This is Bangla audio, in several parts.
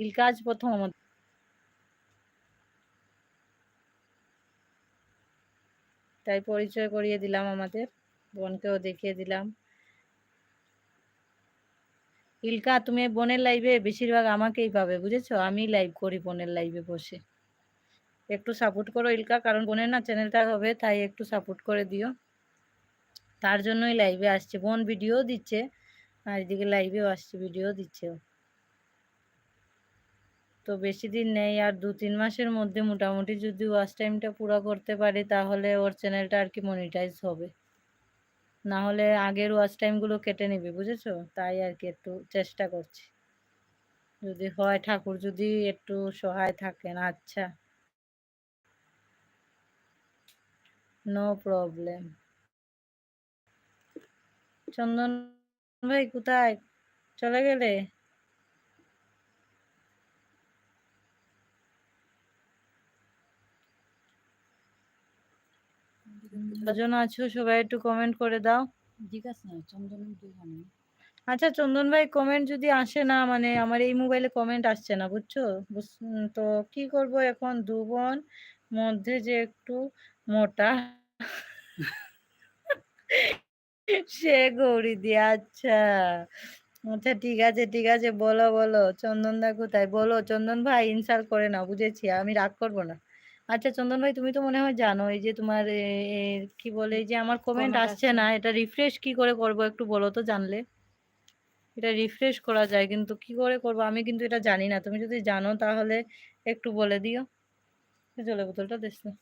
ইলকা আজ প্রথম আমাদের, তাই পরিচয় করিয়ে দিলাম, আমাদের বোনকেও দেখিয়ে দিলাম। ইলকা, তুমি বোনের লাইভে বেশিরভাগ আমাকেই পাবে, বুঝেছো? আমি লাইভ করি বোনের লাইভে বসে। একটু সাপোর্ট করো ইলকা, কারণ বোনের না চ্যানেলটা হবে, তাই একটু সাপোর্ট করে দিও। তার জন্যই লাইভে আসছে, বোন ভিডিও দিচ্ছে আর এদিকে লাইভেও আসছে, ভিডিও দিচ্ছে। তো বেশি দিন নেই, আর 2-3 মাসের মধ্যে মোটামুটি যদি ওয়াচ টাইমটা পুরো করতে পারি তাহলে ওর চ্যানেলটা আর কি মনিটাইজ হবে, না হলে আগের ওয়াচ টাইমগুলো কেটে নেবে, বুঝেছো? তাই আর কি একটু চেষ্টা করছি, যদি হয়, ঠাকুর যদি একটু সহায় থাকেন। আচ্ছা, নো প্রবলেম। চন্দন ভাই কোথায় চলে গেলে? কজন আছো সবাই একটু কমেন্ট করে দাও। আচ্ছা চন্দন ভাই, কমেন্ট যদি আসে না, মানে আমার এই মোবাইলে কমেন্ট আসছে না, বুঝছো? তো কি করব এখন, দু বোন মধ্যে যে একটু মোটা সে গৌরী দিয়ে। আচ্ছা আচ্ছা, ঠিক আছে ঠিক আছে, বলো বলো, চন্দন দা কোথায়? বলো চন্দন ভাই, ইনসাল্ট করে না, বুঝেছি, আমি রাগ করবো না। আচ্ছা চন্দন ভাই, তুমি তো মনে হয় জানো এই যে তোমার কি বলে, এই যে আমার কমেন্ট আসছে না, এটা রিফ্রেশ কি করে করব একটু বলো তো, জানলে। এটা রিফ্রেশ করা যায়, কিন্তু কি করে করব আমি কিন্তু এটা জানি না, তুমি যদি জানো তাহলে একটু বলে দিও। জলের বোতলটা দিস না।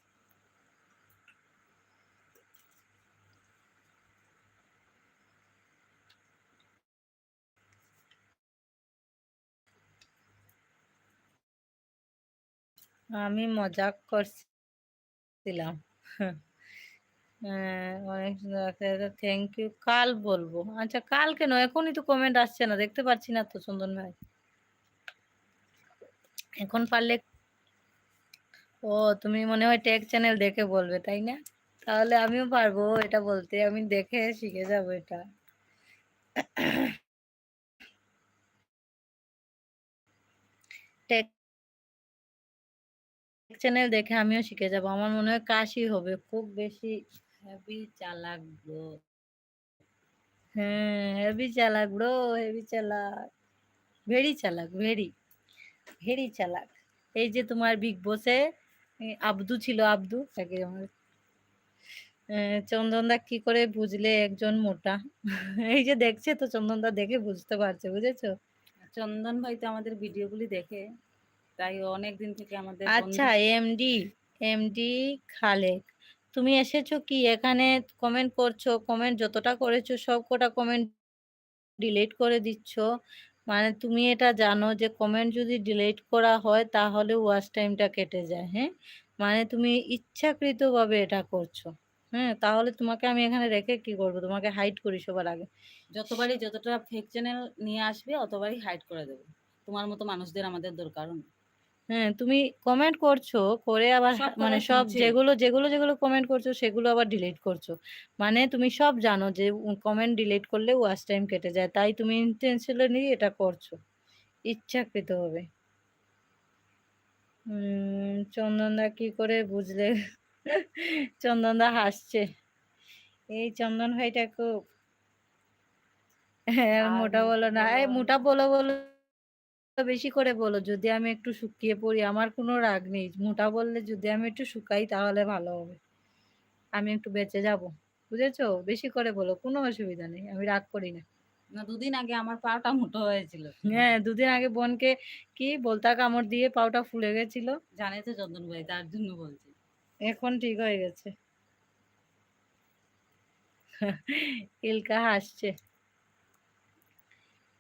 আমি মজাক করছিলাম। অনেক সুন্দর, থ্যাংক ইউ, কাল বলবো। আচ্ছা কাল কেন, এখনই তো কমেন্ট আসছে না, দেখতে পাচ্ছি না তো চন্দন ভাই, এখন পারলে। ও, তুমি মনে হয় টেক চ্যানেল দেখে বলবে, তাই না? তাহলে আমিও পারবো এটা বলতে, আমি দেখে শিখে যাবো এটা। টেক চ্যানেল দেখে আমিও শিখে যাব, আমার মনে হয় কাশই হবে খুব বেশি। হেভি চালাক ব্রো। হ্যাঁ, হেভি চালাক ব্রো, হেভি চালাক, ভেরি চালাক, ভেরি ভেরি চালাক। এই যে তোমার বিগ বসে আব্দু ছিল, আব্দু তাকে আমার চন্দনদা কি করে বুঝলে একজন মোটা? এই যে দেখছে তো, চন্দনদা দেখে বুঝতে পারছে, বুঝেছো? চন্দন ভাই তো আমাদের ভিডিওগুলি দেখে, তাই অনেক দিন থেকে আমাদের আচ্ছা, এমডি এমডি খালেক, তুমি এসেছো কি এখানে? কমেন্ট করছো, কমেন্ট যতটা করেছো সব কটা কমেন্ট ডিলিট করে দিচ্ছ। মানে তুমি এটা জানো যে কমেন্ট যদি ডিলিট করা হয় তাহলে ওয়াচ টাইমটা কেটে যায়, হ্যাঁ? মানে তুমি ইচ্ছাকৃতভাবে এটা করছো। হ্যাঁ, তাহলে তোমাকে আমি এখানে রেখে কি করব? তোমাকে হাইড করি সবার আগে। যতবারই যতটা ফেক চ্যানেল নিয়ে আসবে অতবারই হাইড করে দেবো। তোমার মতো মানুষদের আমাদের দরকারও নেই। হ্যাঁ, তুমি কমেন্ট করছো, করে আবার সব মানে কথা সব শুনছে। যেগুলো কমেন্ট করছো সেগুলো আবার ডিলিট করছো। মানে তুমি সব জানো যে কমেন্ট ডিলিট করলে ওয়াচ টাইম কেটে যায়, তাই তুমি ইন্টেনশনালি এটা করছো, ইচ্ছাকৃতভাবে। চন্দনদা কি করে বুঝলে? চন্দনদা হাসছে, এই চন্দন ভাইটা খুব হ্যাঁ, আর মোটা বলো না, এই মোটা বলো বলো, বেশি করে বলো, যদি আমি একটু শুকিয়ে পড়ি আমার কোনো রাগ নেই, মোটা বললে যদি আমি একটু শুকাই তাহলে ভালো হবে, আমি একটু বেঁচে যাব, বুঝেছো? বেশি করে বলো, কোনো অসুবিধা নেই, আমি রাগ করি না। না, দুদিন আগে আমার পাটা মোটা হয়েছিল। হ্যাঁ, দুদিন আগে বোনকে কি বলতা কামড় দিয়ে পাউটা ফুলে গেছিল, জানে তো চন্দন ভাই, তার জন্য বলছি। এখন ঠিক হয়ে গেছে। ইলকা হাসছে।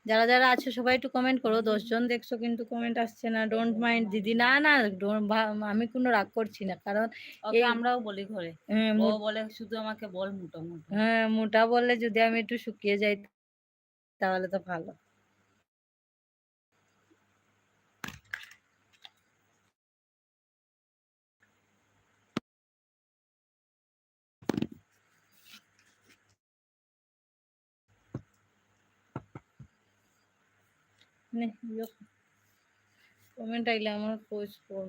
যারা যারা আছো সবাই একটু কমেন্ট করো, 10 জন দেখছো কিন্তু কমেন্ট আসছে না, ডোন্ট মাইন্ড দিদি, না না, আমি কোনো রাগ করছি না, কারণ ওকে এই আমরাও বলি ঘরে, হ্যাঁ, ও বলে শুধু আমাকে বল মোটা মোটা। হ্যাঁ, মোটা বললে যদি আমি একটু শুকিয়ে যাই তাহলে তো ভালো। নে, ইয়ো। কমেন্ট আইলে আমার খোঁজ কোন